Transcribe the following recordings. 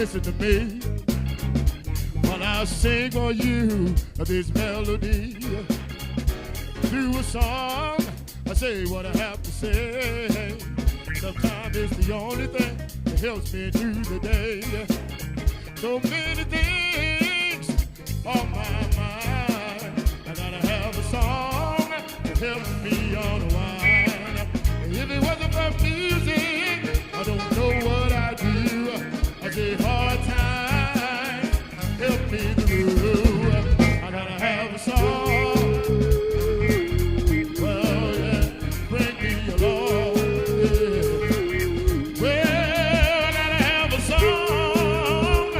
listen to me while I sing for you this melody. Through a song, I say what I have to say. Sometimes it's the only thing that helps me through the day. So many things on my mind. I gotta have a song that helps me unwind. If it wasn't for music, I don't know what I'd do. I say hard time, help me through. I gotta have a song. Well, yeah, bring me along. Yeah. Well, I gotta have a song.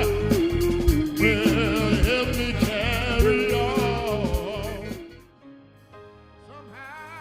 Well, help me carry on. Somehow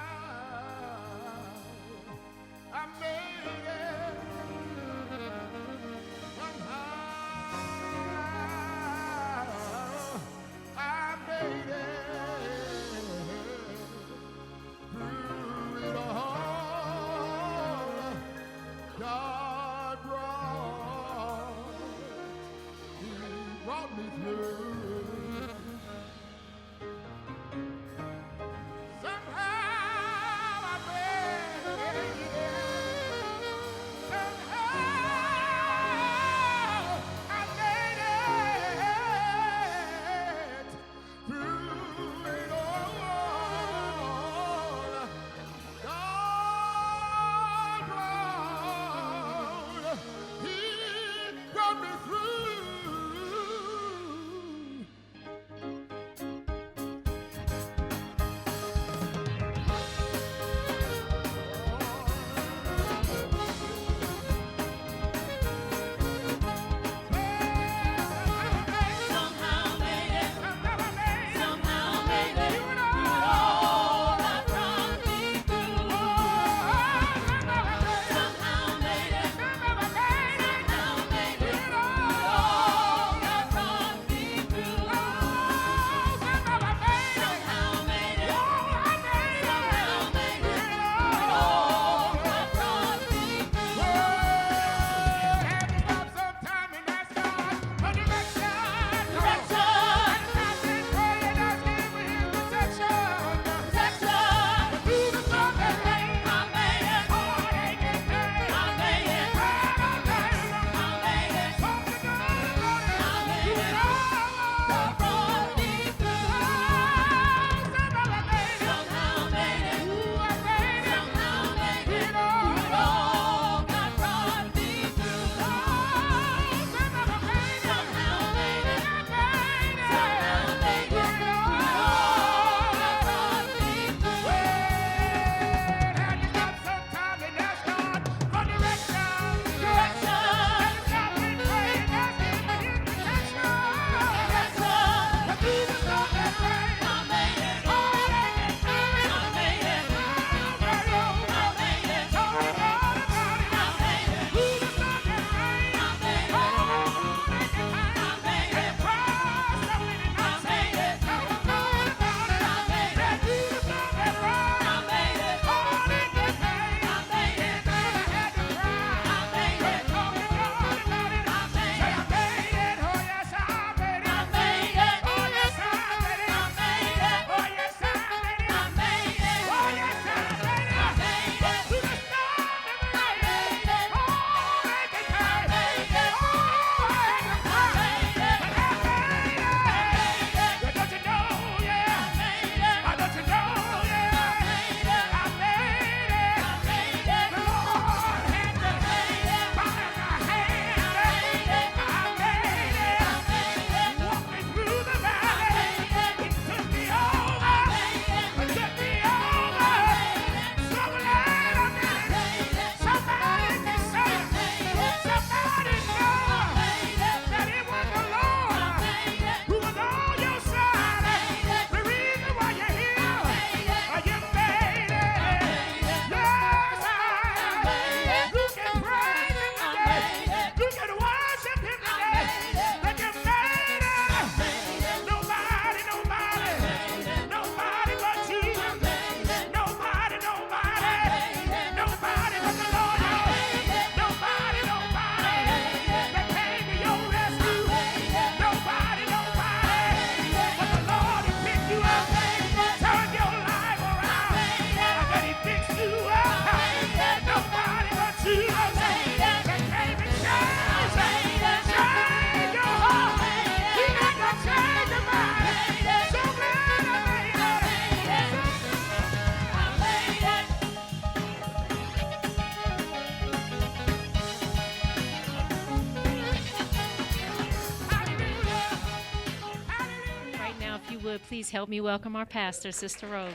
you would, please help me welcome our pastor, Sister Rose.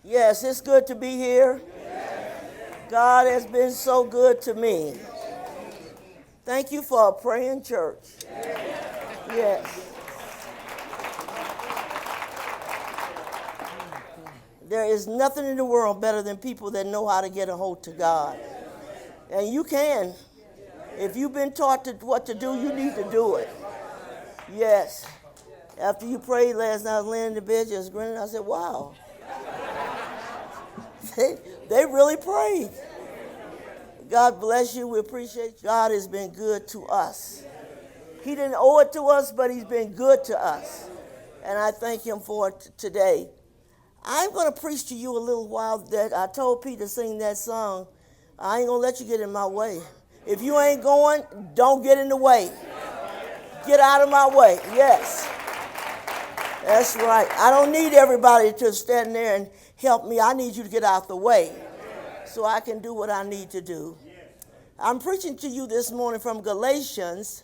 Yes, it's good to be here. God has been so good to me. Thank you for a praying church. Yes. There is nothing in the world better than people that know how to get a hold to God. And you can. If you've been taught what to do, you need to do it. Yes. After you prayed last night, I was laying in the bed just grinning. I said, wow. They really prayed. God bless you. We appreciate you. God has been good to us. He didn't owe it to us, but he's been good to us. And I thank him for it today. I'm going to preach to you a little while that I told Pete to sing that song. I ain't going to let you get in my way. If you ain't going, don't get in the way. Get out of my way. Yes. That's right. I don't need everybody to stand there and help me. I need you to get out the way so I can do what I need to do. I'm preaching to you this morning from Galatians,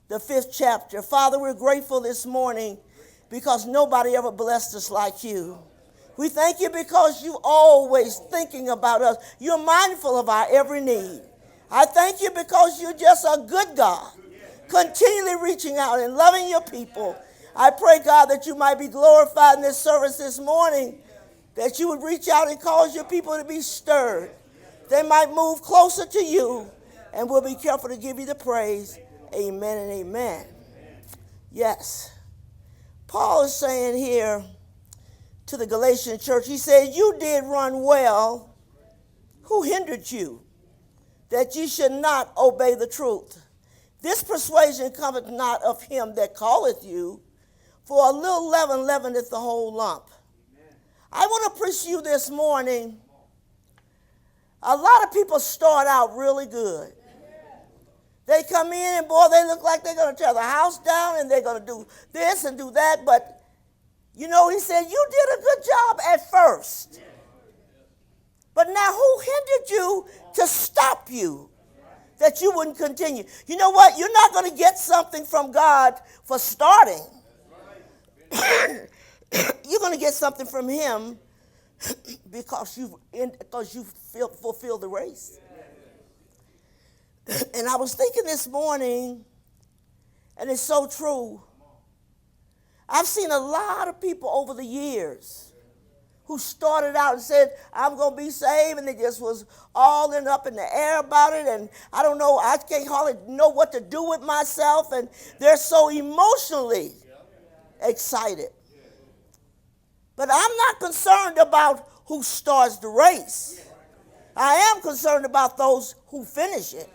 the 5th chapter. Father, we're grateful this morning because nobody ever blessed us like you. We thank you because you're always thinking about us. You're mindful of our every need. I thank you because you're just a good God, continually reaching out and loving your people. I pray, God, that you might be glorified in this service this morning, that you would reach out and cause your people to be stirred. They might move closer to you, and we'll be careful to give you the praise. Amen and amen. Yes. Paul is saying here to the Galatian church, he said, you did run well. Who hindered you that ye should not obey the truth? This persuasion cometh not of him that calleth you, for a little leaven leaveneth the whole lump. I want to preach to you this morning. A lot of people start out really good. They come in and, boy, they look like they're going to tear the house down and they're going to do this and do that. But, you know, he said, you did a good job at first. But now who hindered you to stop you, that you wouldn't continue? You know what? You're not going to get something from God for starting. You're going to get something from him because you fulfilled the race. And I was thinking this morning, and it's so true. I've seen a lot of people over the years who started out and said, I'm going to be saved, and they just was all up in the air about it, and I don't know, I can't hardly know what to do with myself, and they're so emotionally excited. But I'm not concerned about who starts the race. I am concerned about those who finish it.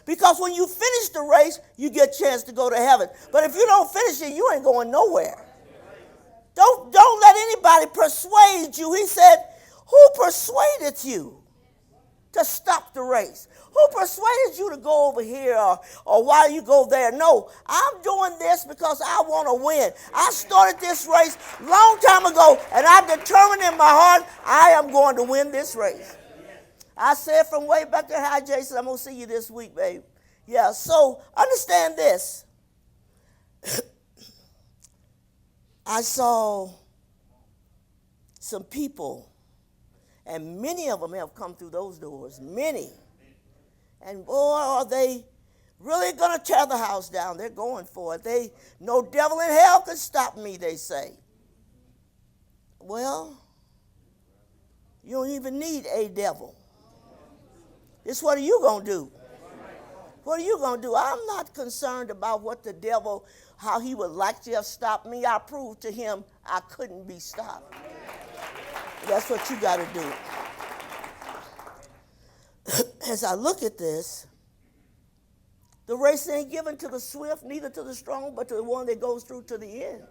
Because when you finish the race, you get a chance to go to heaven. But if you don't finish it, you ain't going nowhere. Don't let anybody persuade you. He said, who persuaded you to stop the race? Who persuaded you to go over here or why you go there? No, I'm doing this because I want to win. I started this race long time ago, and I determined in my heart I am going to win this race. I said from way back there, hi, Jason, I'm going to see you this week, babe. Yeah, so understand this. I saw some people, and many of them have come through those doors, many. And boy, are they really going to tear the house down. They're going for it. No devil in hell can stop me, they say. Well, you don't even need a devil. It's what are you going to do? What are you going to do? I'm not concerned about what the devil, how he would like to have stopped me. I proved to him I couldn't be stopped. That's what you got to do. As I look at this, the race ain't given to the swift, neither to the strong, but to the one that goes through to the end.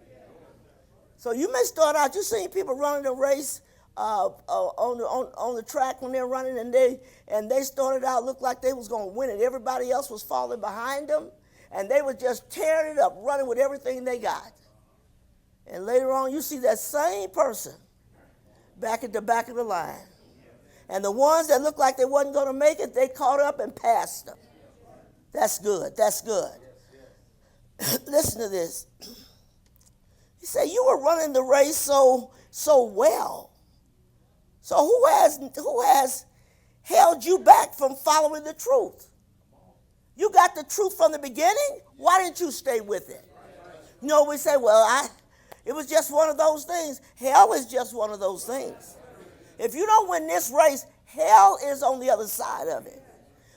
So you may start out, you've seen people running the race on the track when they're running, and they started out, looked like they was going to win it. Everybody else was falling behind them, and they were just tearing it up, running with everything they got. And later on, you see that same person back at the back of the line. And the ones that looked like they wasn't going to make it, they caught up and passed them. That's good. That's good. Listen to this. He said, you were running the race so well. So who has held you back from following the truth? You got the truth from the beginning. Why didn't you stay with it? You know, we say, well, it was just one of those things. Hell is just one of those things. If you don't win this race, hell is on the other side of it.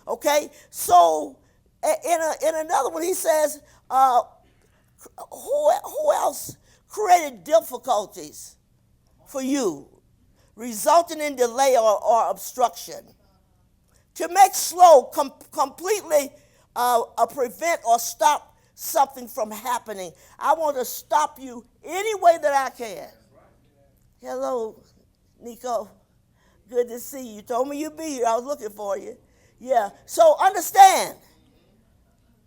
Okay? So in another one, he says, who else created difficulties for you, resulting in delay or obstruction? To make slow, completely prevent or stop something from happening. I want to stop you any way that I can. Hello, Nico. Good to see you. You told me you'd be here. I was looking for you. Yeah. So understand,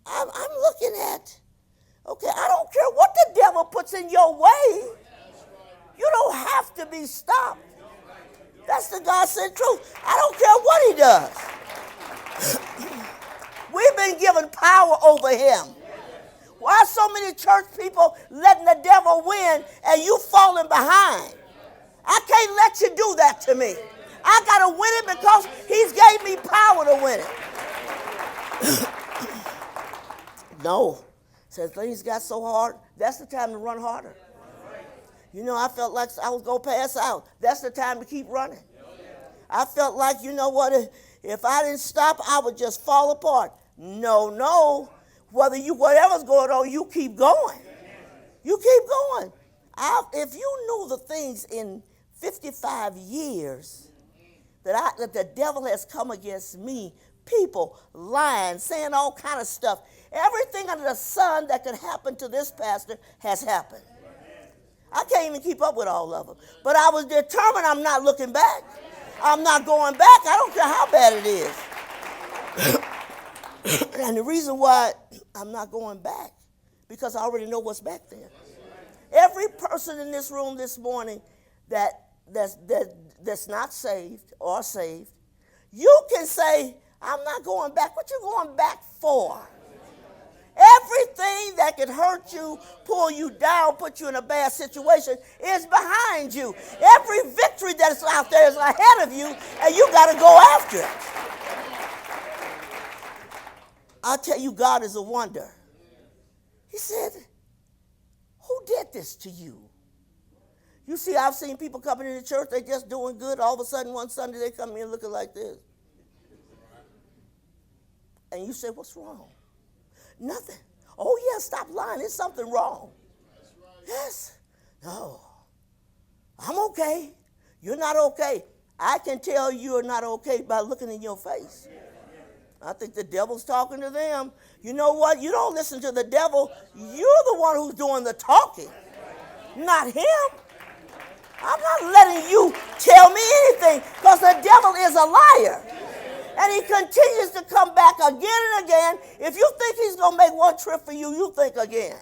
I'm looking at, okay, I don't care what the devil puts in your way. You don't have to be stopped. That's the God-sent truth. I don't care what he does. We've been given power over him. Why are so many church people letting the devil win and you falling behind? I can't let you do that to me. I got to win it because he's gave me power to win it. No. Says things got so hard, that's the time to run harder. You know, I felt like I was going to pass out. That's the time to keep running. I felt like, you know what, if I didn't stop, I would just fall apart. No. Whatever's going on, you keep going. You keep going. If you knew the things in 55 years that the devil has come against me, people lying, saying all kind of stuff, everything under the sun that could happen to this pastor has happened. I can't even keep up with all of them. But I was determined I'm not looking back. I'm not going back. I don't care how bad it is. And the reason why I'm not going back, because I already know what's back there. Every person in this room this morning that's not saved or saved, you can say, I'm not going back. What you going back for? Everything that could hurt you, pull you down, put you in a bad situation is behind you. Every victory that's out there is ahead of you, and you got to go after it. I'll tell you, God is a wonder. He said, who did this to you? You see, I've seen people coming into church, they just doing good. All of a sudden, one Sunday, they come in looking like this. And you say, what's wrong? Nothing. Oh, yeah, stop lying. There's something wrong. Yes. No. I'm okay. You're not okay. I can tell you're not okay by looking in your face. I think the devil's talking to them. You know what? You don't listen to the devil. You're the one who's doing the talking, not him. I'm not letting you tell me anything because the devil is a liar. And he continues to come back again and again. If you think he's going to make one trip for you, you think again.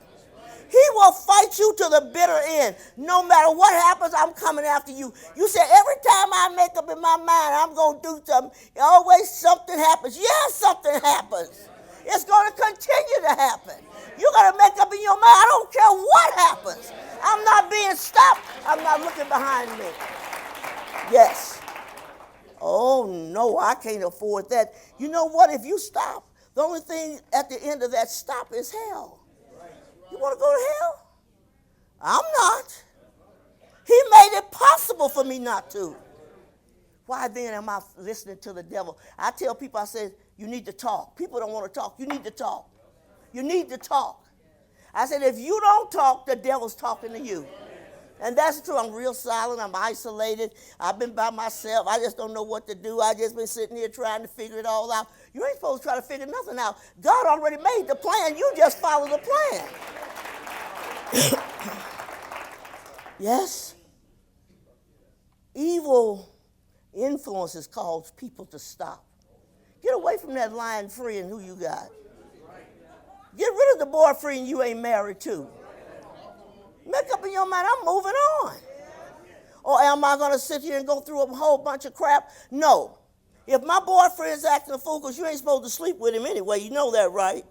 He will fight you to the bitter end. No matter what happens, I'm coming after you. You say, every time I make up in my mind, I'm going to do something, always something happens. Yes, something happens. It's going to continue to happen. You got to make up in your mind, I don't care what happens. I'm not being stopped. I'm not looking behind me. Yes. Oh, no, I can't afford that. You know what? If you stop, the only thing at the end of that stop is hell. You want to go to hell? I'm not. He made it possible for me not to. Why then am I listening to the devil? I tell people, I say, you need to talk. People don't want to talk. You need to talk. You need to talk. I said, if you don't talk, the devil's talking to you. And that's true. I'm real silent. I'm isolated. I've been by myself. I just don't know what to do. I just been sitting here trying to figure it all out. You ain't supposed to try to figure nothing out. God already made the plan. You just follow the plan. Yes. Evil influences cause people to stop. Get away from that lying friend who you got. Get rid of the boyfriend you ain't married to. Make up in your mind, I'm moving on. Or am I going to sit here and go through a whole bunch of crap? No. If my boyfriend's acting a fool, because you ain't supposed to sleep with him anyway, you know that, right?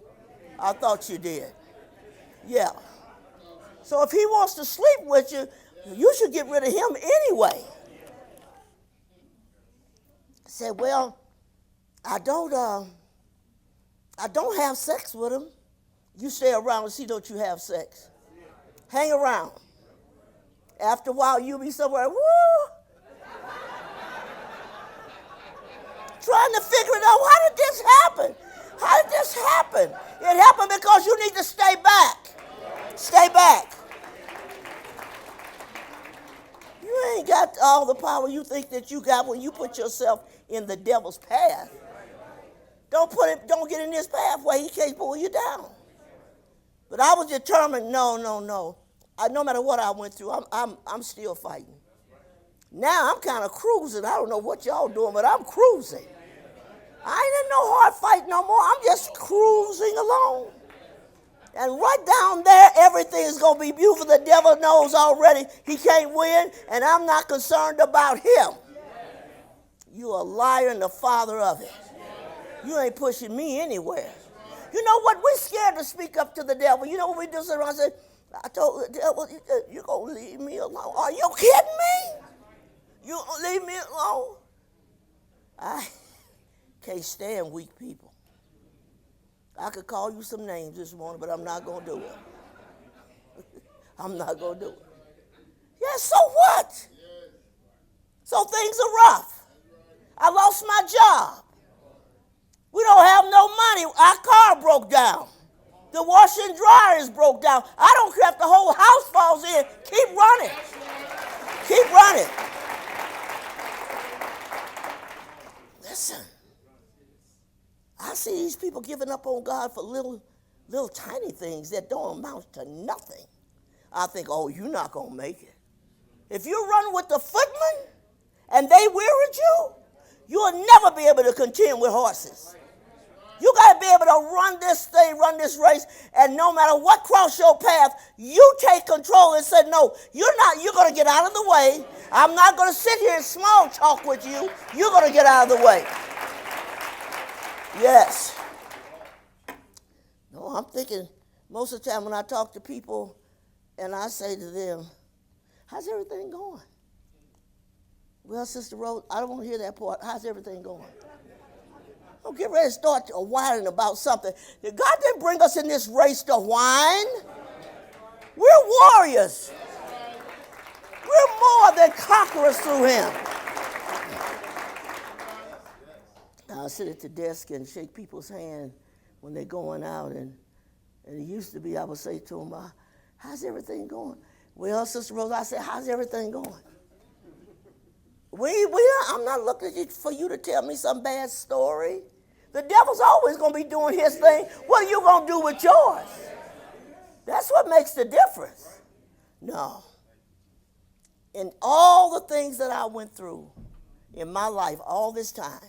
I thought you did. Yeah. So if he wants to sleep with you, you should get rid of him anyway. I said, well, I don't have sex with him. You stay around and see don't you have sex. Hang around. After a while, you'll be somewhere, woo, trying to figure it out. How did this happen? How did this happen? It happened because you need to stay back. Stay back. You ain't got all the power you think that you got when you put yourself in the devil's path. Don't get in his pathway. He can't pull you down. But I was determined, no. No matter what I went through, I'm still fighting. Now I'm kind of cruising. I don't know what y'all doing, but I'm cruising. I ain't in no hard fight no more. I'm just cruising along. And right down there, everything is going to be beautiful. The devil knows already he can't win, and I'm not concerned about him. You a liar and the father of it. You ain't pushing me anywhere. You know what? We're scared to speak up to the devil. You know what we do? Sit around and say, I told the devil, you're going to leave me alone. Are you kidding me? You going to leave me alone? I can't stand weak people. I could call you some names this morning, but I'm not going to do it. I'm not going to do it. Yeah, so what? So things are rough. I lost my job. We don't have no money. Our car broke down. The washer and dryer is broke down. I don't care if the whole house falls in. Keep running. Keep running. Listen. I see these people giving up on God for little tiny things that don't amount to nothing. I think, oh, you're not going to make it. If you run with the footmen and they wearied you, you'll never be able to contend with horses. You got to be able to run this race, and no matter what cross your path, you take control and say, no, you're going to get out of the way. I'm not going to sit here and small talk with you. You're going to get out of the way. Yes. No, I'm thinking most of the time when I talk to people and I say to them, how's everything going? Well, Sister Rose, I don't want to hear that part. How's everything going? Don't get ready to start whining about something. God didn't bring us in this race to whine. We're warriors. We're more than conquerors through him. I sit at the desk and shake people's hand when they're going out. And it used to be I would say to them, how's everything going? Well, Sister Rose, I said, how's everything going? I'm not looking for you to tell me some bad story. The devil's always going to be doing his thing. What are you going to do with yours? That's what makes the difference. No. In all the things that I went through in my life all this time,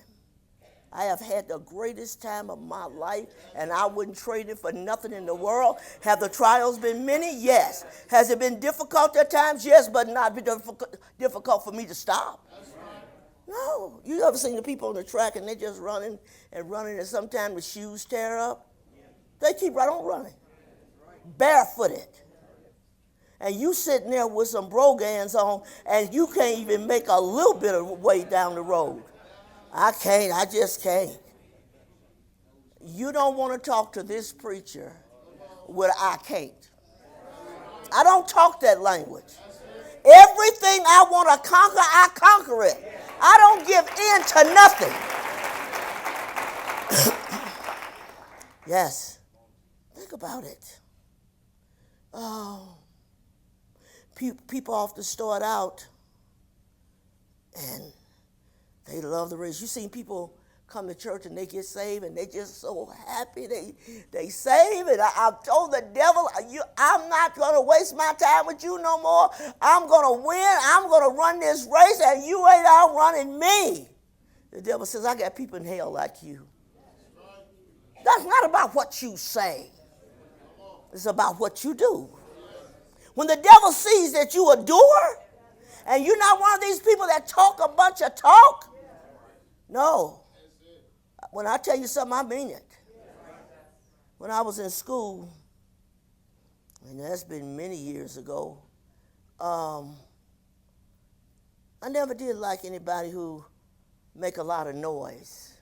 I have had the greatest time of my life, and I wouldn't trade it for nothing in the world. Have the trials been many? Yes. Has it been difficult at times? Yes, but not difficult for me to stop. No. You ever seen the people on the track and they're just running, and sometimes the shoes tear up? They keep right on running. Barefooted. And you sitting there with some brogans on, and you can't even make a little bit of way down the road. I just can't. You don't want to talk to this preacher with I can't. I don't talk that language. Everything I want to conquer, I conquer it. I don't give in to nothing. Yes. Think about it. Oh. People often start out and they love the race. You've seen people come to church and they get saved and they just so happy they save. And I've told the devil, I'm not going to waste my time with you no more. I'm going to win. I'm going to run this race and you ain't outrunning me. The devil says, I got people in hell like you. That's not about what you say. It's about what you do. When the devil sees that you a doer and you're not one of these people that talk a bunch of talk, no. When I tell you something, I mean it. When I was in school, and that's been many years ago. I never did like anybody who make a lot of noise.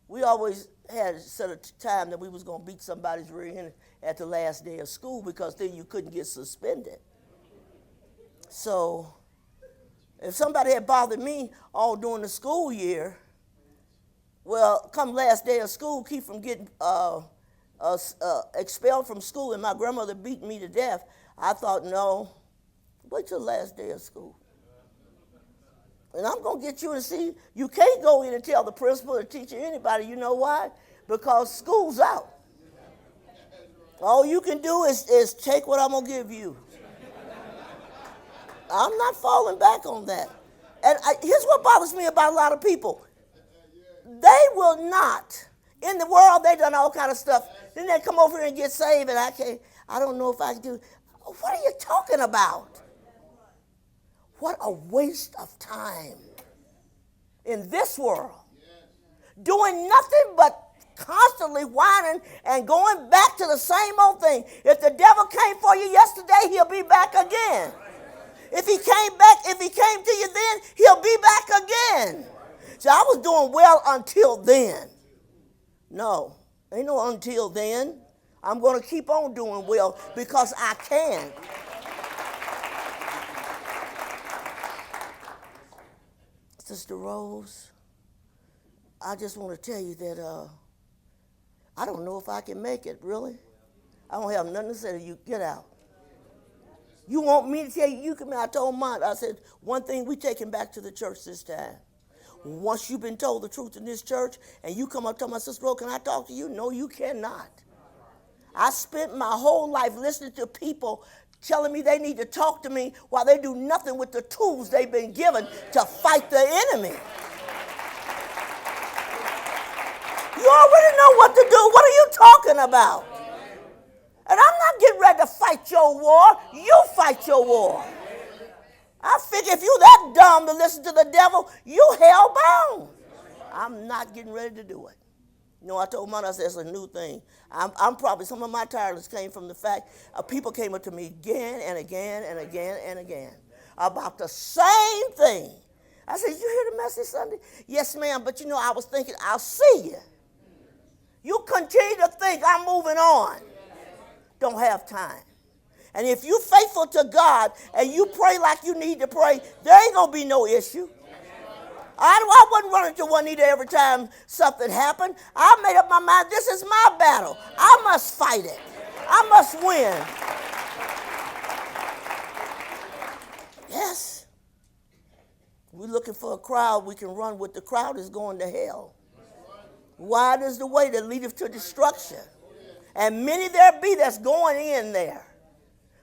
We always had a set of time that we was going to beat somebody's rear end at the last day of school because then you couldn't get suspended. So if somebody had bothered me all during the school year, well, come last day of school, keep from getting expelled from school and my grandmother beat me to death, I thought, no, wait till the last day of school. And I'm going to get you to see, you can't go in and tell the principal or teacher, anybody, you know why? Because school's out. All you can do is take what I'm going to give you. I'm not falling back on that. And here's what bothers me about a lot of people. They will not. In the world, they done all kind of stuff. Then they come over here and get saved, and I don't know if I can do. What are you talking about? What a waste of time in this world. Doing nothing but constantly whining and going back to the same old thing. If the devil came for you yesterday, he'll be back again. If he came to you then, he'll be back again. So I was doing well until then. No, ain't no until then. I'm going to keep on doing well because I can. Sister Rose, I just want to tell you that I don't know if I can make it, really. I don't have nothing to say to you. Get out. You want me to tell you, I told Mom, I said, one thing we taking back to the church this time. Once you've been told the truth in this church and you come up to my sister, Rose, can I talk to you? No, you cannot. I spent my whole life listening to people telling me they need to talk to me while they do nothing with the tools they've been given to fight the enemy. You already know what to do. What are you talking about? And I'm not getting ready to fight your war. You fight your war. I figure if you're that dumb to listen to the devil, you hell bound. I'm not getting ready to do it. You know, I told Mom, I said, it's a new thing. I'm probably, some of my tiredness came from the fact people came up to me again and again and again and again about the same thing. I said, you hear the message Sunday? Yes, ma'am, but you know, I was thinking, I'll see you. You continue to think I'm moving on. Don't have time. And if you're faithful to God and you pray like you need to pray, there ain't going to be no issue. I wasn't running to Juanita every time something happened. I made up my mind, this is my battle. I must fight it. I must win. Yes. We're looking for a crowd we can run with. The crowd is going to hell. Wide is the way that leadeth to destruction. And many there be that's going in there.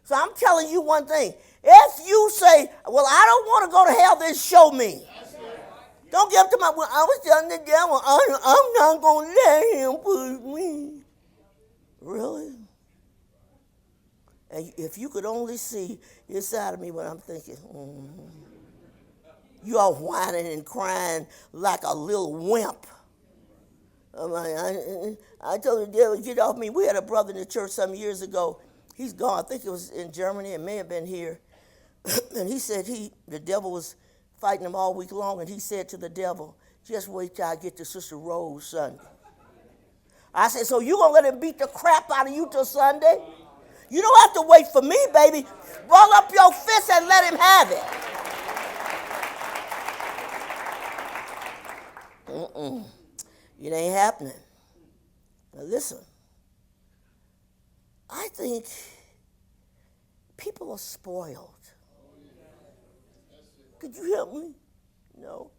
So I'm telling you one thing. If you say, well, I don't want to go to hell, then show me. Don't get up to my, well, I was telling the devil, I'm not going to let him push me. Really? And if you could only see inside of me what I'm thinking, you all whining and crying like a little wimp. I told the devil, get off me. We had a brother in the church some years ago. He's gone. I think it was in Germany. It may have been here. And he said the devil was fighting him all week long, and he said to the devil, just wait till I get to Sister Rose Sunday. I said, so you going to let him beat the crap out of you till Sunday? You don't have to wait for me, baby. Roll up your fist and let him have it. It ain't happening. Now listen, I think people are spoiled. Could you help me? No.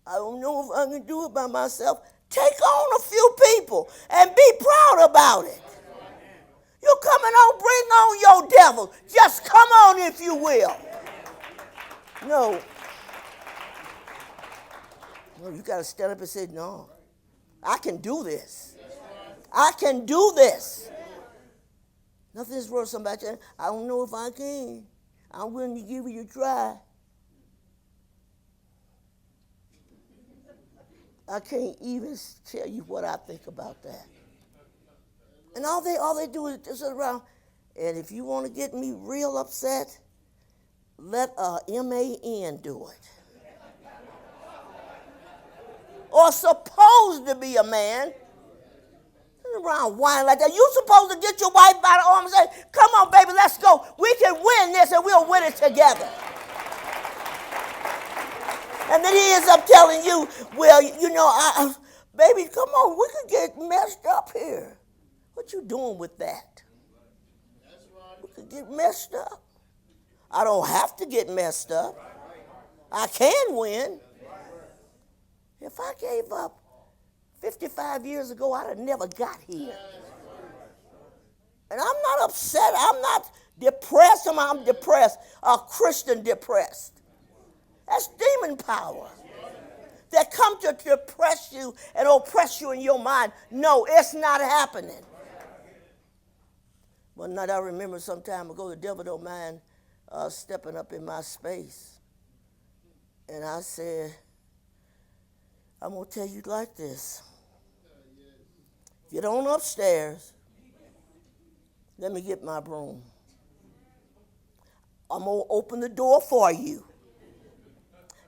I don't know if I can do it by myself. Take on a few people and be proud about it. You're coming on, bring on your devil. Just come on if you will. No. No, you got to stand up and say, no, I can do this. I can do this. Nothing is worth somebody saying, I don't know if I can. I'm willing to give you a try. I can't even tell you what I think about that. And all they do is just sit around. And if you want to get me real upset, let a man do it. Or supposed to be a man. Around whining like that. You supposed to get your wife by the arm and say, come on, baby, let's go. We can win this and we'll win it together. And then he ends up telling you, well, you know, baby, come on, we could get messed up here. What you doing with that? We could get messed up. I don't have to get messed up. I can win. If I gave up 55 years ago, I'd have never got here. And I'm not upset. I'm not depressed. I'm depressed. A Christian depressed. That's demon power that come to depress you and oppress you in your mind. No, it's not happening. One night I remember some time ago, the devil don't mind stepping up in my space. And I said, I'm going to tell you like this. Get on upstairs. Let me get my broom. I'm going to open the door for you.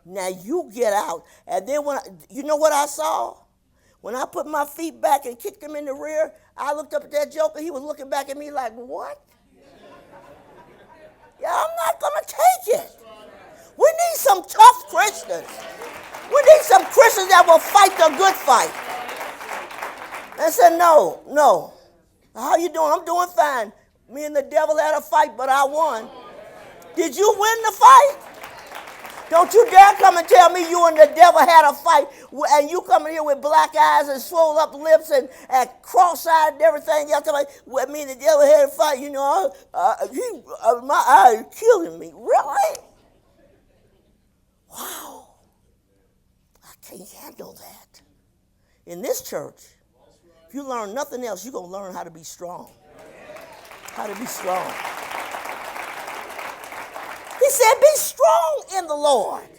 Now you get out. And then you know what I saw? When I put my feet back and kicked him in the rear, I looked up at that joker. He was looking back at me like, what? Yeah, I'm not going to take it. We need some tough Christians. We need some Christians that will fight the good fight. I said, no. How you doing? I'm doing fine. Me and the devil had a fight, but I won. Did you win the fight? Don't you dare come and tell me you and the devil had a fight and you coming here with black eyes and swole up lips and cross-eyed and everything else. Well, me and the devil had a fight. You know, my eyes are killing me. Really? Wow. I can't handle that. In this church, if you learn nothing else, you're going to learn how to be strong. How to be strong. He said, be strong in the Lord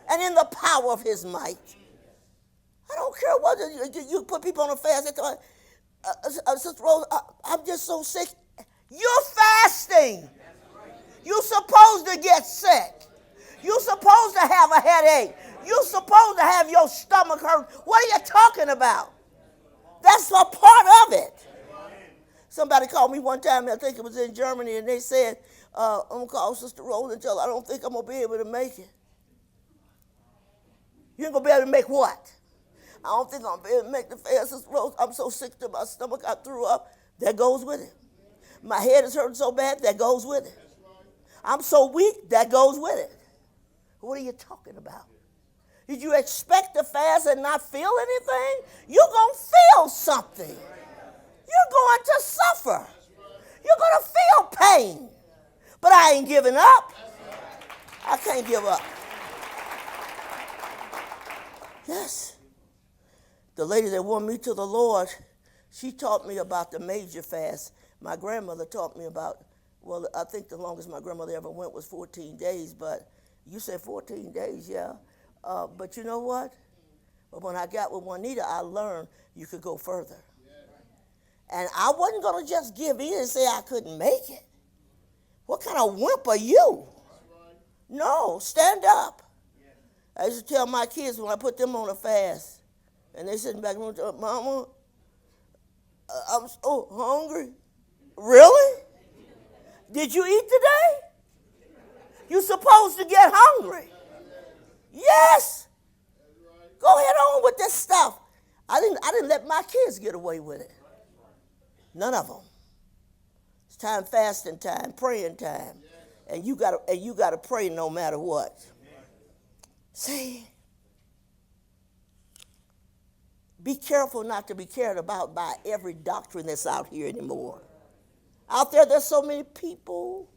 and in the power of his might. I don't care whether you put people on a fast. Sister Rose, I'm just so sick. You're fasting. You're supposed to get sick. You're supposed to have a headache. You're supposed to have your stomach hurt. What are you talking about? That's a part of it. Somebody called me one time, I think it was in Germany, and they said, I'm going to call Sister Rose and tell her I don't think I'm going to be able to make it. You ain't going to be able to make what? I don't think I'm going to be able to make the fast, Sister Rose. I'm so sick to my stomach, I threw up. That goes with it. My head is hurting so bad, that goes with it. I'm so weak, that goes with it. What are you talking about? Did you expect to fast and not feel anything? You're going to feel something. You're going to suffer. You're going to feel pain. But I ain't giving up. I can't give up. Yes. The lady that won me to the Lord, she taught me about the major fast. My grandmother taught me about, well, I think the longest my grandmother ever went was 14 days, but you said 14 days, yeah. But you know what? But when I got with Juanita, I learned you could go further. And I wasn't going to just give in and say I couldn't make it. What kind of wimp are you? No, stand up. I used to tell my kids when I put them on a fast, and they sitting back and say, Mama, I'm so hungry. Really? Did you eat today? You're supposed to get hungry. Yes. Go ahead on with this stuff. I didn't let my kids get away with it. None of them. It's time, fasting time, praying time. And you gotta pray no matter what. See? Be careful not to be cared about by every doctrine that's out here anymore. Out there's so many people.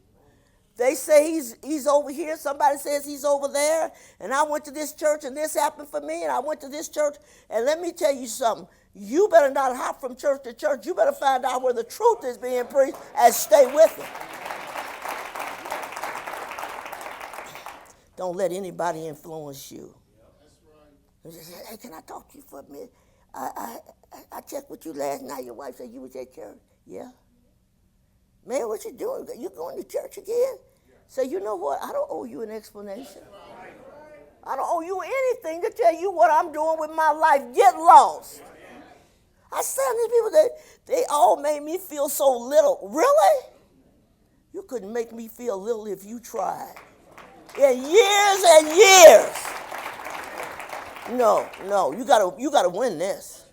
They say he's over here. Somebody says he's over there. And I went to this church and this happened for me. And I went to this church. And let me tell you something. You better not hop from church to church. You better find out where the truth is being preached and stay with it. Don't let anybody influence you. Hey, can I talk to you for a minute? I checked with you last night. Your wife said you was at church. Yeah. Man, what you doing? You going to church again? Say, you know what? I don't owe you an explanation. I don't owe you anything to tell you what I'm doing with my life. Get lost. I said these people that they all made me feel so little. Really? You couldn't make me feel little if you tried. In years and years. No, you gotta win this.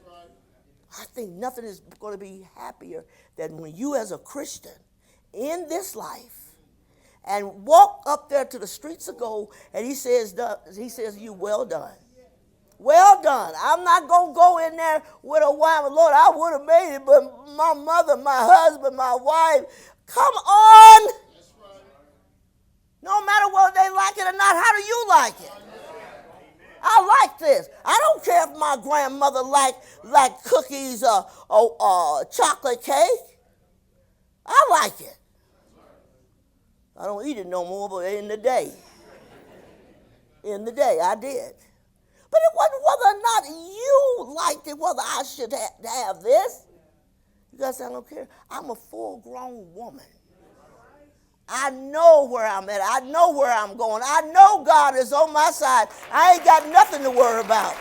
I think nothing is going to be happier than when you as a Christian in this life and walk up there to the streets of gold and he says, you well done. Well done. I'm not going to go in there with a wife. Lord, I would have made it, but my mother, my husband, my wife, come on. No matter whether they like it or not, how do you like it? I like this. I don't care if my grandmother like cookies or chocolate cake. I like it. I don't eat it no more, but in the day I did. But it wasn't whether or not you liked it, whether I should have this. You guys say, I don't care. I'm a full-grown woman. I know where I'm at. I know where I'm going. I know God is on my side. I ain't got nothing to worry about.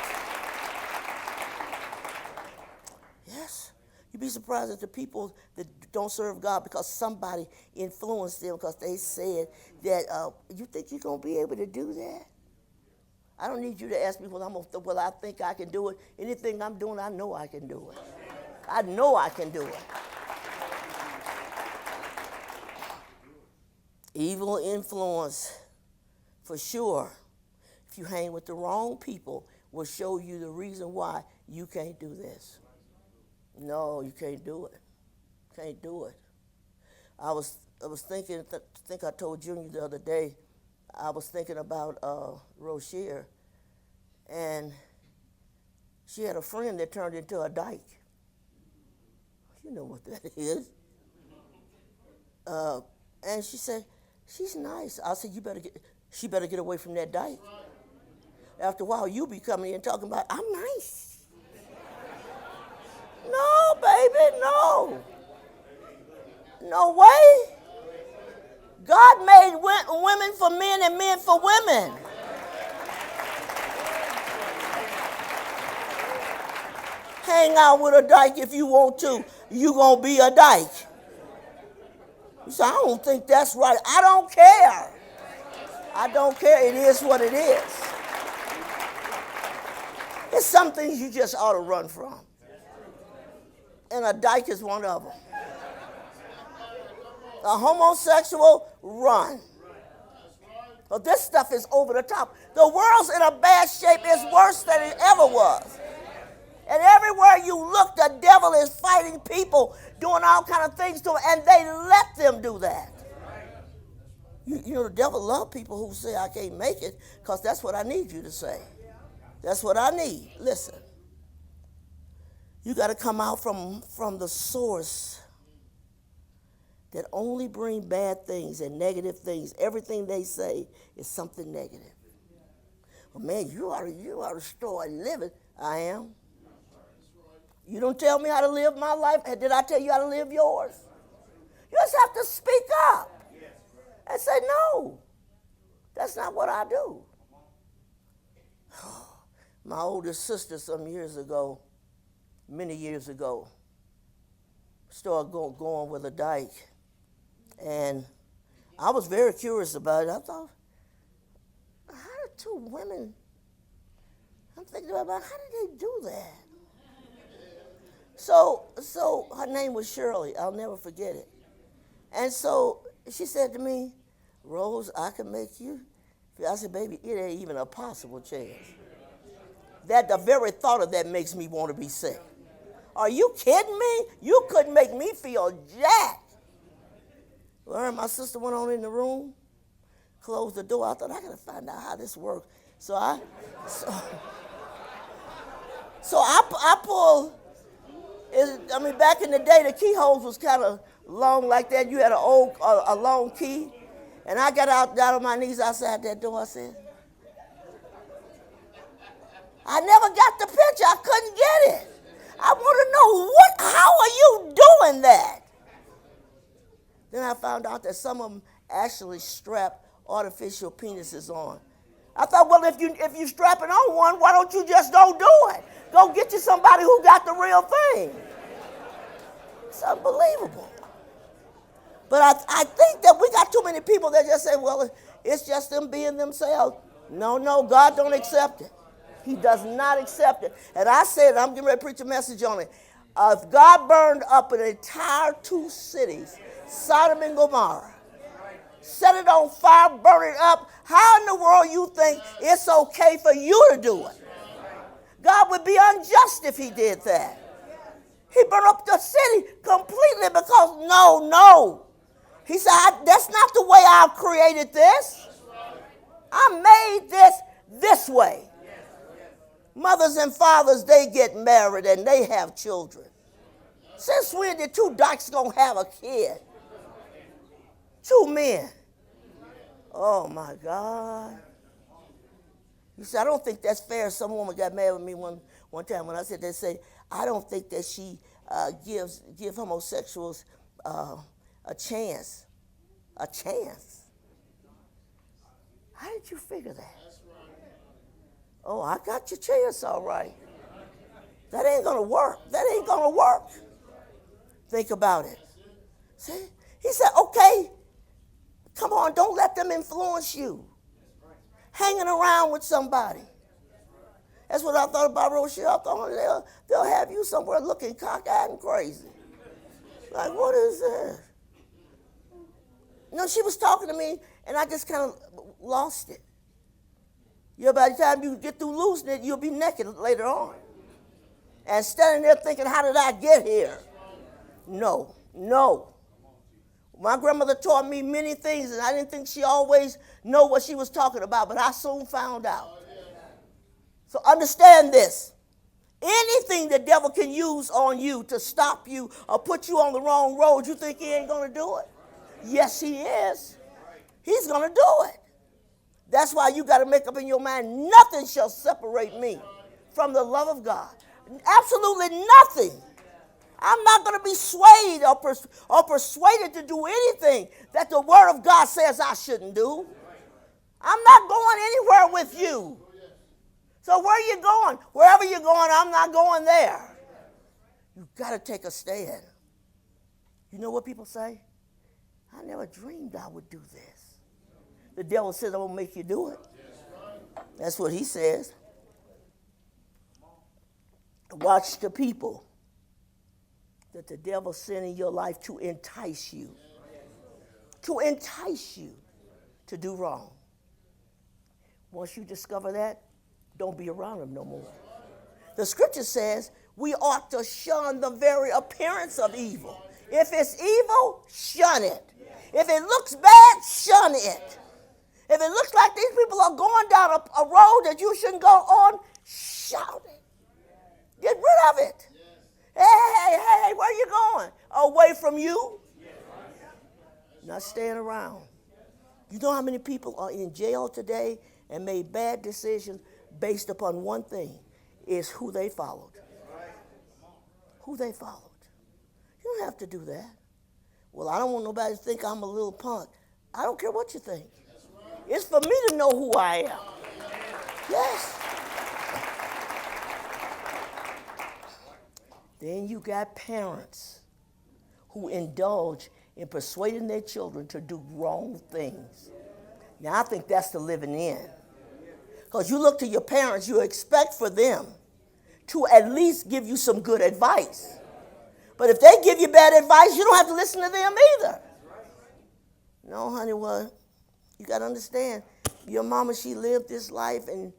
Yes. You'd be surprised at the people that don't serve God because somebody influenced them because they said that, you think you're going to be able to do that? I don't need you to ask me whether I think I can do it. Anything I'm doing, I know I can do it. I know I can do it. Evil influence, for sure, if you hang with the wrong people, will show you the reason why you can't do this. No, you can't do it. Can't do it. I was thinking, I think I told Junior the other day, I was thinking about Rocher, and she had a friend that turned into a dyke. You know what that is. And she said, she's nice. I said, she better get away from that dyke. After a while, you'll be coming in talking about, I'm nice. No, baby, no. No way. God made women for men and men for women. Hang out with a dyke if you want to. You gonna be a dyke. You say, I don't think that's right. I don't care. I don't care. It is what it is. There's some things you just ought to run from. And a dyke is one of them. A homosexual, run. But this stuff is over the top. The world's in a bad shape. It's worse than it ever was. And everywhere you look, the devil is fighting people, doing all kind of things to them, and they let them do that. You know, the devil loves people who say, I can't make it, because that's what I need you to say. That's what I need. Listen. You got to come out from the source that only bring bad things and negative things. Everything they say is something negative. Well, man, you ought to start living. I am. You don't tell me how to live my life. Did I tell you how to live yours? You just have to speak up and say, no, that's not what I do. My oldest sister some years ago, many years ago, started going with a dyke. And I was very curious about it. I thought, how did two women, I'm thinking about how did they do that? So her name was Shirley. I'll never forget it. And so she said to me, Rose, I can make you. I said, baby, it ain't even a possible chance. That the very thought of that makes me want to be sick. Are you kidding me? You couldn't make me feel jack. Well, her and my sister went on in the room, closed the door. I thought, I got to find out how this works. So I pulled. Back in the day, the keyholes was kind of long like that. You had a long key. And I got out on my knees outside that door. I said, I never got the picture. I couldn't get it. I want to know how are you doing that? Then I found out that some of them actually strap artificial penises on. I thought, well, if you're strapping on one, why don't you just go do it? Go get you somebody who got the real thing. It's unbelievable. But I think that we got too many people that just say, well, it's just them being themselves. No, God don't accept it. He does not accept it. And I said, I'm getting ready to preach a message on it. If God burned up an entire 2 cities, Sodom and Gomorrah, set it on fire, burn it up, how in the world you think it's okay for you to do it? God would be unjust if he did that. He burned up the city completely because no. He said, that's not the way I created this. I made this way. Mothers and fathers, they get married and they have children. Since when did 2 dykes gonna have a kid? 2 men. Oh my God. You see, I don't think that's fair. Some woman got mad with me one time when I said, they say, I don't think that she give homosexuals a chance. A chance. How did you figure that? Oh, I got your chance, all right. That ain't gonna work. That ain't gonna work. Think about it. See? He said, okay, come on, don't let them influence you. Hanging around with somebody. That's what I thought about Rochelle. I thought they'll have you somewhere looking cockeyed and crazy. Like, what is that? No, she was talking to me, and I just kind of lost it. By the time you get through losing it, you'll be naked later on. And standing there thinking, how did I get here? No. My grandmother taught me many things, and I didn't think she always know what she was talking about, but I soon found out. So understand this. Anything the devil can use on you to stop you or put you on the wrong road, you think he ain't going to do it? Yes, he is. He's going to do it. That's why you got to make up in your mind, nothing shall separate me from the love of God. Absolutely nothing. I'm not going to be swayed or persuaded to do anything that the Word of God says I shouldn't do. I'm not going anywhere with you. So where are you going? Wherever you're going, I'm not going there. You've got to take a stand. You know what people say? I never dreamed I would do this. The devil says, I'm going to make you do it. That's what he says. Watch the people that the devil sent in your life to entice you. To entice you to do wrong. Once you discover that, don't be around them no more. The scripture says we ought to shun the very appearance of evil. If it's evil, shun it. If it looks bad, shun it. If it looks like these people are going down a road that you shouldn't go on, shout it. Get rid of it. Hey, where are you going? Away from you? Not staying around. You know how many people are in jail today and made bad decisions based upon one thing, is who they followed. Who they followed. You don't have to do that. Well, I don't want nobody to think I'm a little punk. I don't care what you think. It's for me to know who I am. Yes. Then you got parents who indulge in persuading their children to do wrong things. Now, I think that's the living in. Because you look to your parents, you expect for them to at least give you some good advice. But if they give you bad advice, you don't have to listen to them either. No, honey, well, you got to understand, your mama, she lived this life, and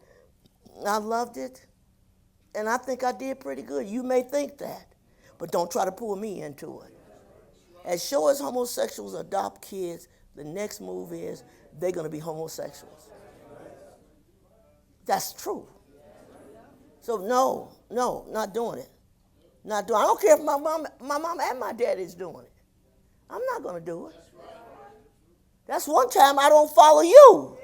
I loved it. And I think I did pretty good. You may think that, but don't try to pull me into it. As sure as homosexuals adopt kids, the next move is they're going to be homosexuals. That's true. So no, not doing it. Not doing it. I don't care if my mom and my dad is doing it. I'm not going to do it. That's one time I don't follow you.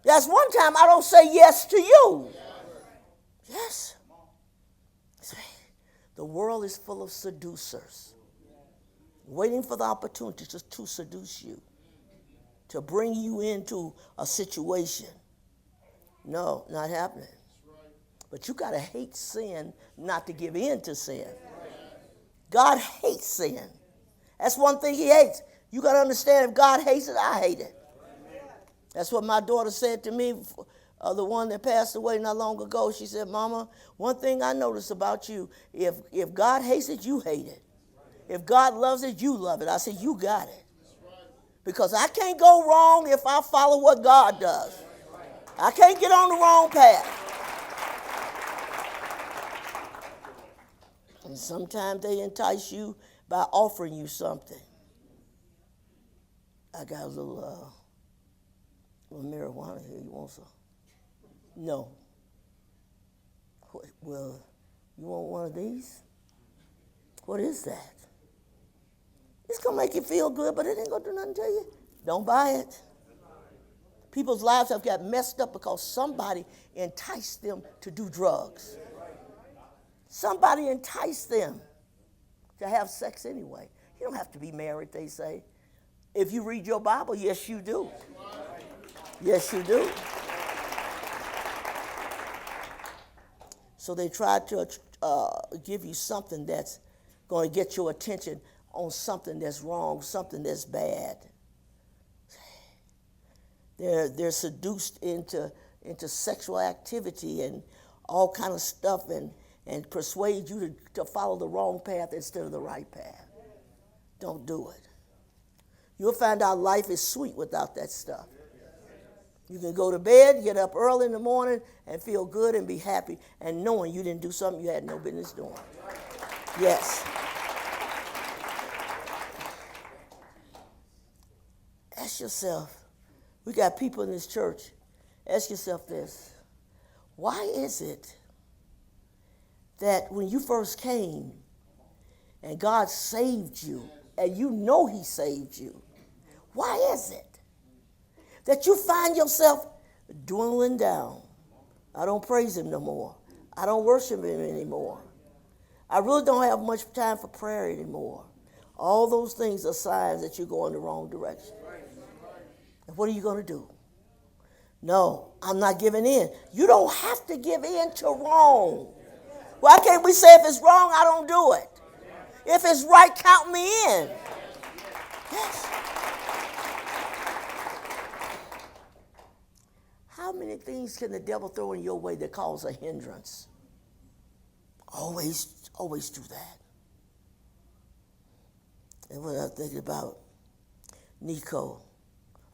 That's one time I don't say yes to you. Yes. The world is full of seducers, waiting for the opportunity to seduce you, to bring you into a situation. No, not happening. But you got to hate sin not to give in to sin. God hates sin. That's one thing he hates. You got to understand, if God hates it, I hate it. That's what my daughter said to me, the one that passed away not long ago. She said, Mama, one thing I noticed about you, if God hates it, you hate it. If God loves it, you love it. I said, you got it. Because I can't go wrong if I follow what God does. I can't get on the wrong path. And sometimes they entice you by offering you something. I got a little marijuana here. You want some? No. Well, you want one of these? What is that? It's going to make you feel good, but it ain't going to do nothing to you. Don't buy it. People's lives have got messed up because somebody enticed them to do drugs. Somebody enticed them to have sex anyway. You don't have to be married, they say. If you read your Bible, yes, you do. Yes, you do. So they try to give you something that's going to get your attention on something that's wrong, something that's bad. They're seduced into sexual activity and all kind of stuff and persuade you to follow the wrong path instead of the right path. Don't do it. You'll find out life is sweet without that stuff. You can go to bed, get up early in the morning, and feel good and be happy, and knowing you didn't do something you had no business doing. Yes. Ask yourself, we got people in this church, ask yourself this. Why is it that when you first came and God saved you, and you know he saved you, why is it that you find yourself dwindling down? I don't praise him no more. I don't worship him anymore. I really don't have much time for prayer anymore. All those things are signs that you're going the wrong direction. And what are you going to do? No, I'm not giving in. You don't have to give in to wrong. Why can't we say if it's wrong, I don't do it? If it's right, count me in. Yes. How many things can the devil throw in your way that cause a hindrance? Always do that. And when I'm thinking about Nico,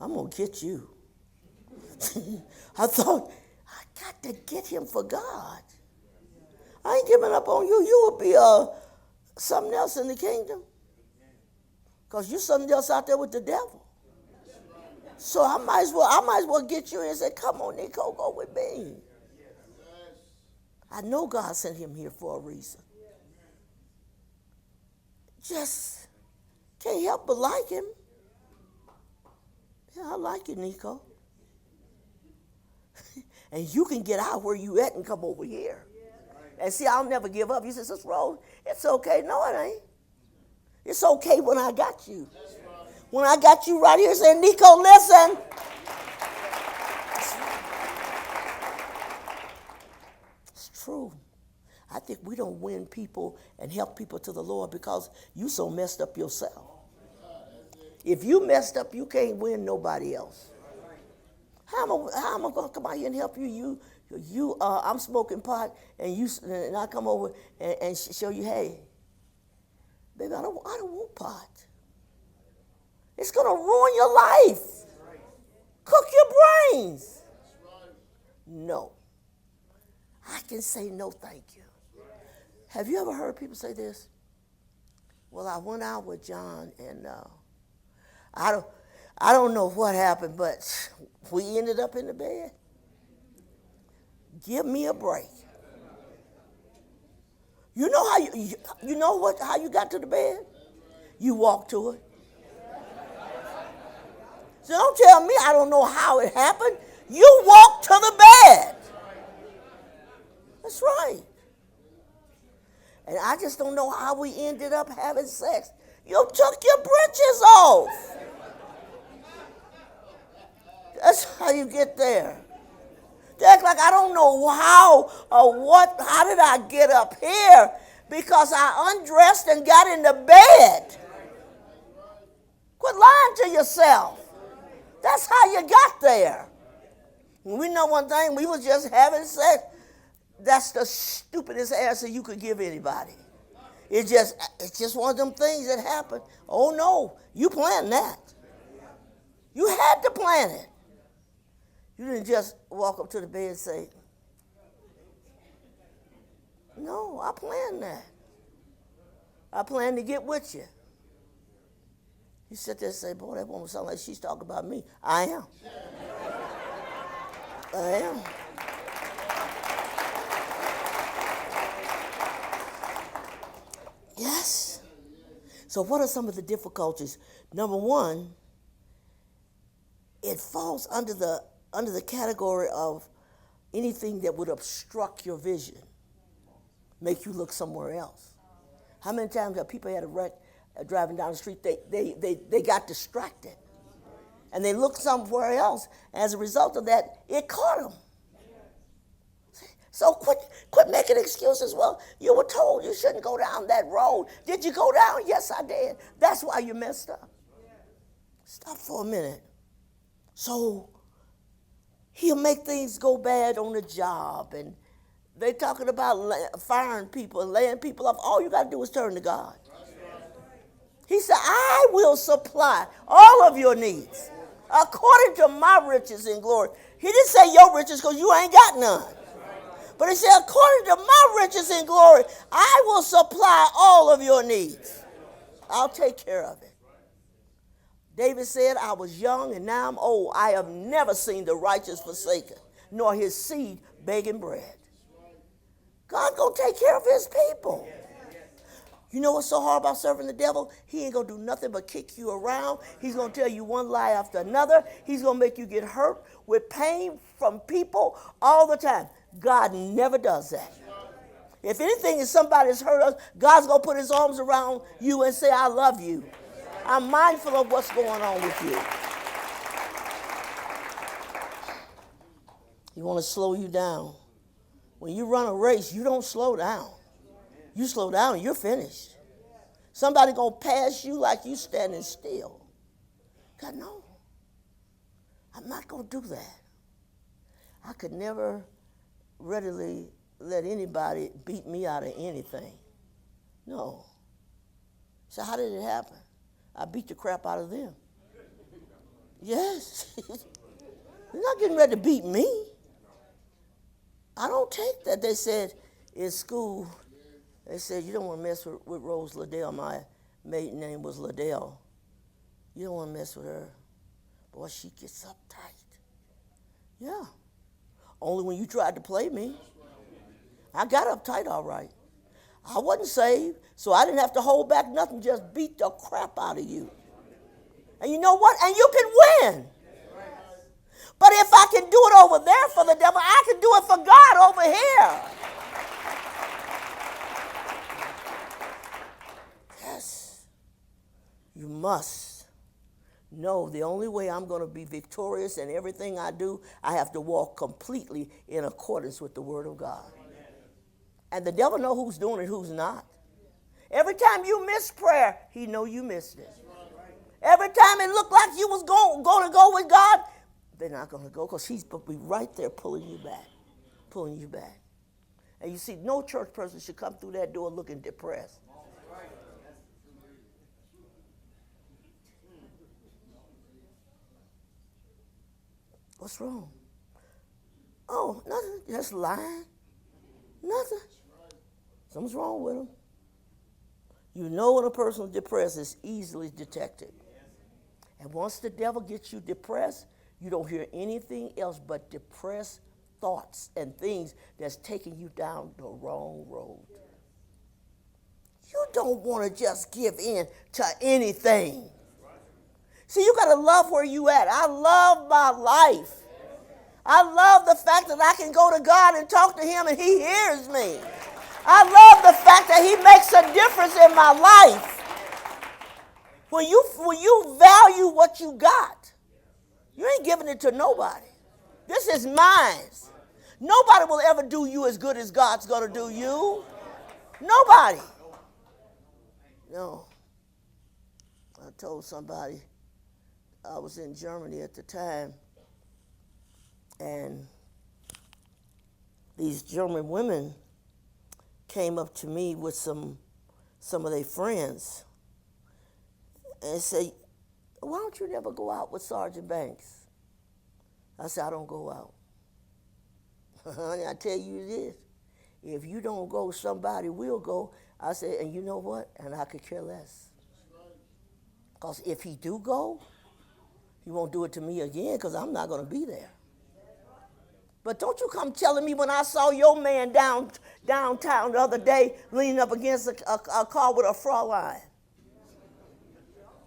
I'm going to get you. I thought, I got to get him for God. I ain't giving up on you. You will be something else in the kingdom. Because you're something else out there with the devil. So I might as well get you and say, come on, Nico, go with me. I know God sent him here for a reason. Just can't help but like him. Yeah, I like you, Nico. And you can get out where you at and come over here. And see, I'll never give up. He says, Sister Rose, it's okay. No, it ain't. It's okay when I got you. When I got you right here saying, Nico, listen. It's true. I think we don't win people and help people to the Lord because you so messed up yourself. If you messed up, you can't win nobody else. How am I going to come out here and help you? I'm smoking pot, and I come over and show you, hey, baby, I don't want pot. It's going to ruin your life. Cook your brains. No. I can say no, thank you. Have you ever heard people say this? Well, I went out with John, and I don't know what happened, but we ended up in the bed. Give me a break. You know how you got to the bed? You walked to it. So don't tell me I don't know how it happened. You walked to the bed. That's right. And I just don't know how we ended up having sex. You took your britches off. That's how you get there. They act like I don't know how or what, how did I get up here? Because I undressed and got into bed. Quit lying to yourself. That's how you got there. We know one thing, we was just having sex. That's the stupidest answer you could give anybody. It's just one of them things that happen. Oh no, you planned that. You had to plan it. You didn't just walk up to the bed and say, no, I planned that. I planned to get with you. You sit there and say, boy, that woman sounds like she's talking about me. I am. I am. Yes. So what are some of the difficulties? Number one, it falls under the category of anything that would obstruct your vision, make you look somewhere else. How many times have people had a wreck driving down the street, they got distracted and they looked somewhere else. As a result of that, it caught them. So quit making excuses. Well, you were told you shouldn't go down that road. Did you go down? Yes, I did. That's why you messed up. Stop for a minute. So he'll make things go bad on the job, and they're talking about firing people and laying people off. All you got to do is turn to God. He said, I will supply all of your needs according to my riches in glory. He didn't say your riches because you ain't got none. But he said, according to my riches in glory, I will supply all of your needs. I'll take care of it. David said, I was young and now I'm old. I have never seen the righteous forsaken, nor his seed begging bread. God's going to take care of his people. You know what's so hard about serving the devil? He ain't going to do nothing but kick you around. He's going to tell you one lie after another. He's going to make you get hurt with pain from people all the time. God never does that. If anything, if somebody's hurt us, God's going to put his arms around you and say, I love you. I'm mindful of what's going on with you. He want to slow you down. When you run a race, you don't slow down. You slow down, you're finished. Somebody going to pass you like you standing still. God, no. I'm not going to do that. I could never readily let anybody beat me out of anything. No. So how did it happen? I beat the crap out of them. Yes. They're not getting ready to beat me. I don't take that. They said in school, they said, you don't want to mess with Rose Liddell. My maiden name was Liddell. You don't want to mess with her. Boy, she gets uptight. Yeah. Only when you tried to play me. I got uptight all right. I wasn't saved, so I didn't have to hold back nothing, just beat the crap out of you. And you know what? And you can win. But if I can do it over there for the devil, I can do it for God over here. Yes. You must know the only way I'm going to be victorious in everything I do, I have to walk completely in accordance with the Word of God. And the devil knows who's doing it, who's not. Every time you miss prayer, he know you missed it. Every time it looked like you was going to go with God, they're not going to go because he's be right there pulling you back. And you see, no church person should come through that door looking depressed. What's wrong? Oh, nothing. Just lying. Nothing. Something's wrong with them. You know when a person is depressed, it's easily detected. And once the devil gets you depressed, you don't hear anything else but depressed thoughts and things that's taking you down the wrong road. You don't want to just give in to anything. See, you got to love where you at. I love my life. I love the fact that I can go to God and talk to him and he hears me. I love the fact that he makes a difference in my life. When you value what you got, you ain't giving it to nobody. This is mine. Nobody will ever do you as good as God's going to do you. Nobody. No. I told somebody, I was in Germany at the time, and these German women came up to me with some of their friends and said, why don't you never go out with Sergeant Banks? I said, I don't go out. Honey, I tell you this, if you don't go, somebody will go. I said, and you know what? And I could care less. Because if he do go, he won't do it to me again because I'm not going to be there. But don't you come telling me when I saw your man downtown the other day leaning up against a car with a Fraulein.